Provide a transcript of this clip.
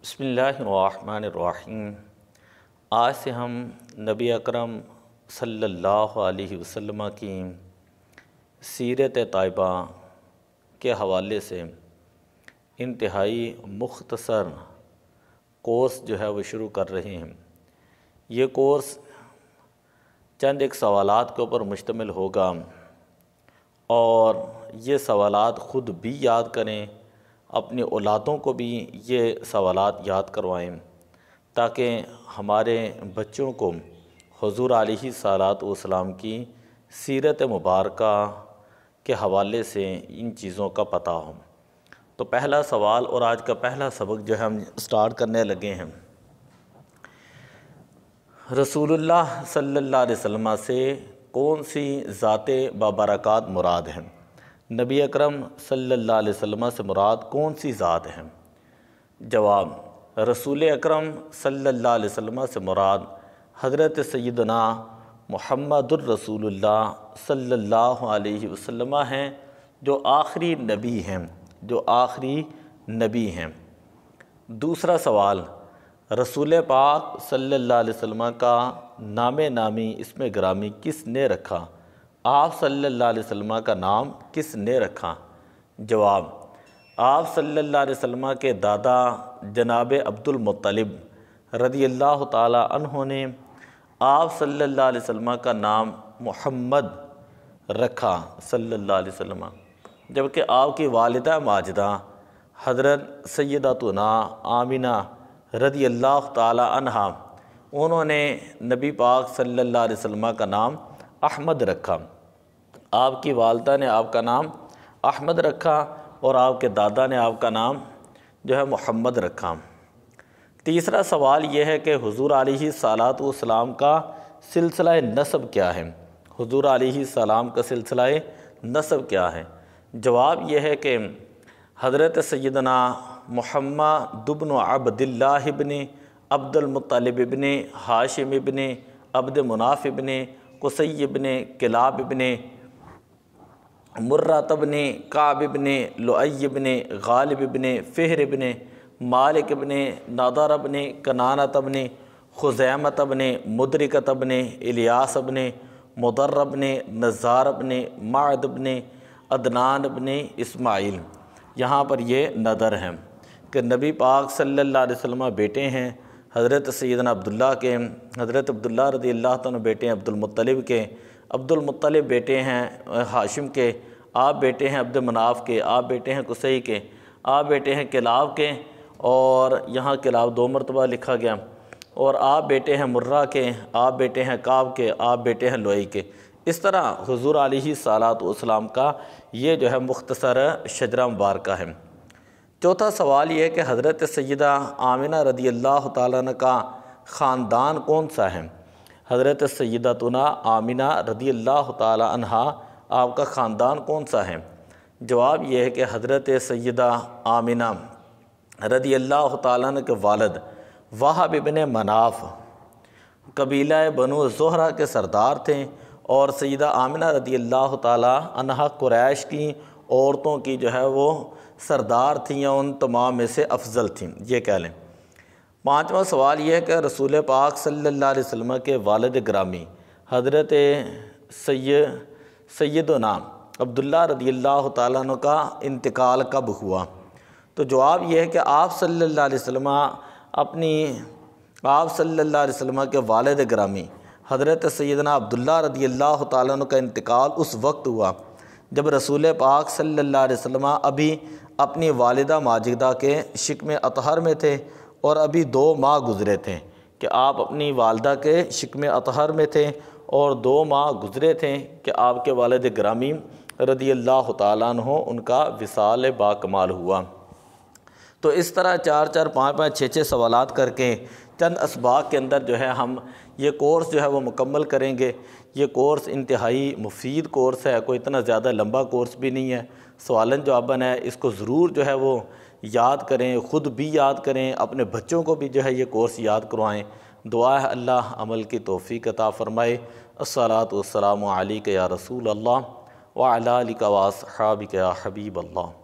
بسم اللہ الرحمن الرحیم۔ آج سے ہم نبی اکرم صلی اللہ علیہ وسلم کی سیرت طیبہ کے حوالے سے انتہائی مختصر کورس جو ہے وہ شروع کر رہے ہیں۔ یہ کورس چند ایک سوالات کے اوپر مشتمل ہوگا اور یہ سوالات خود بھی یاد کریں، اپنی اولادوں کو بھی یہ سوالات یاد کروائیں تاکہ ہمارے بچوں کو حضور علیہ الصلاۃ والسلام کی سیرت مبارکہ کے حوالے سے ان چیزوں کا پتہ ہو۔ تو پہلا سوال اور آج کا پہلا سبق جو ہے ہم سٹارٹ کرنے لگے ہیں۔ رسول اللہ صلی اللہ علیہ وسلم سے کون سی ذات بابرکات مراد ہیں؟ نبی اکرم صلی اللہ علیہ وسلم سے مراد کون سی ذات ہیں؟ جواب: رسول اکرم صلی اللہ علیہ وسلم سے مراد حضرت سیدنا محمد الرسول اللہ صلی اللہ علیہ وسلم ہیں، جو آخری نبی ہیں۔ دوسرا سوال: رسول پاک صلی اللہ علیہ وسلم کا نام نامی اسم گرامی کس نے رکھا؟ آپ صلی اللہ علیہ وسلم کا نام کس نے رکھا؟ جواب: آپ صلی اللہ علیہ وسلم کے دادا جناب عبد المطلب رضی اللہ تعالی عنہ نے آپ صلی اللہ علیہ وسلم کا نام محمد رکھا صلی اللہ علیہ وسلم، جبکہ آپ کی والدہ ماجدہ حضرت سیدتنا آمینہ رضی اللہ تعالی عنہ، انہوں نے نبی پاک صلی اللہ علیہ وسلم کا نام احمد رکھا۔ آپ کی والدہ نے آپ کا نام احمد رکھا اور آپ کے دادا نے آپ کا نام جو ہے محمد رکھا۔ تیسرا سوال یہ ہے کہ حضور علیہ الصلاۃ والسلام کا سلسلہ نسب کیا ہے؟ حضور علیہ السلام کا سلسلہ نسب کیا ہے؟ جواب یہ ہے کہ حضرت سیدنا محمد بن عبد اللہ ابن عبد المطلب ابن ہاشم ابن عبد مناف ابن قصی ابن کلاب ابن مرۃ ابن کعب ابن لؤی ابن غالب ابن فہر ابن مالک ابن نضر ابن کنانۃ ابن خزیمۃ ابن مدرکۃ ابن الیاس ابن مضر ابن نزار ابن معد ابن عدنان ابن اسماعیل۔ یہاں پر یہ نظر ہے کہ نبی پاک صلی اللہ علیہ وسلم بیٹے ہیں حضرت سیدنا عبداللہ کے، حضرت عبداللہ رضی اللہ تعالیٰ بیٹے ہیں عبد المطلب کے، عبد المطلب بیٹے ہیں ہاشم کے، آپ بیٹے ہیں عبد مناف کے، آپ بیٹے ہیں قصی کے، آپ بیٹے ہیں کلاب کے، اور یہاں کلاب 2 مرتبہ لکھا گیا، اور آپ بیٹے ہیں مرہ کے، آپ بیٹے ہیں کعب کے، آپ بیٹے ہیں لؤی کے۔ اس طرح حضور علیہ الصلاۃ والسلام کا یہ جو ہے مختصر شجرہ مبارکہ ہے۔ چوتھا سوال یہ ہے کہ حضرت سیدہ آمینہ رضی اللہ تعالیٰ عنہ کا خاندان کون سا ہے؟ حضرت سیدتنا آمینہ رضی اللہ تعالیٰ عنہ آپ کا خاندان کون سا ہے؟ جواب یہ ہے کہ حضرت سیدہ آمینہ رضی اللہ تعالیٰ عنہ کے والد وہب ابن مناف قبیلہ بنو زہرہ کے سردار تھے، اور سیدہ آمینہ رضی اللہ تعالیٰ عنہ قریش کی عورتوں کی جو ہے وہ سردار تھیں، یا ان تمام میں سے افضل تھیں، یہ کہہ لیں۔ پانچواں سوال یہ ہے کہ رسول پاک صلی اللہ علیہ وسلم کے والد گرامی حضرت سیدنا عبداللہ رضی اللہ تعالیٰ عنہ کا انتقال کب ہوا؟ تو جواب یہ ہے کہ آپ صلی اللہ علیہ وسلم کے والد گرامی حضرت سیدنا عبداللہ رضی اللہ تعالیٰ عنہ کا انتقال اس وقت ہوا جب رسول پاک صلی اللہ علیہ وسلم ابھی اپنی والدہ ماجدہ کے شکم اطہر میں تھے، اور ابھی 2 ماہ گزرے تھے کہ آپ اپنی والدہ کے شکم اطہر میں تھے، اور 2 ماہ گزرے تھے کہ آپ کے والد گرامی رضی اللہ تعالیٰ عنہ ان کا وصال باکمال ہوا۔ تو اس طرح 4 5 6 سوالات کر کے چند اسباق کے اندر جو ہے ہم یہ کورس جو ہے وہ مکمل کریں گے۔ یہ کورس انتہائی مفید کورس ہے، کوئی اتنا زیادہ لمبا کورس بھی نہیں ہے، سوالن جواباً ہے۔ اس کو ضرور جو ہے وہ یاد کریں، خود بھی یاد کریں، اپنے بچوں کو بھی جو ہے یہ کورس یاد کروائیں۔ دعا ہے اللہ عمل کی توفیق عطا فرمائے۔ الصلاۃ والسلام علیک یا رسول اللہ وعلی آلک واصحابک یا حبیب اللہ۔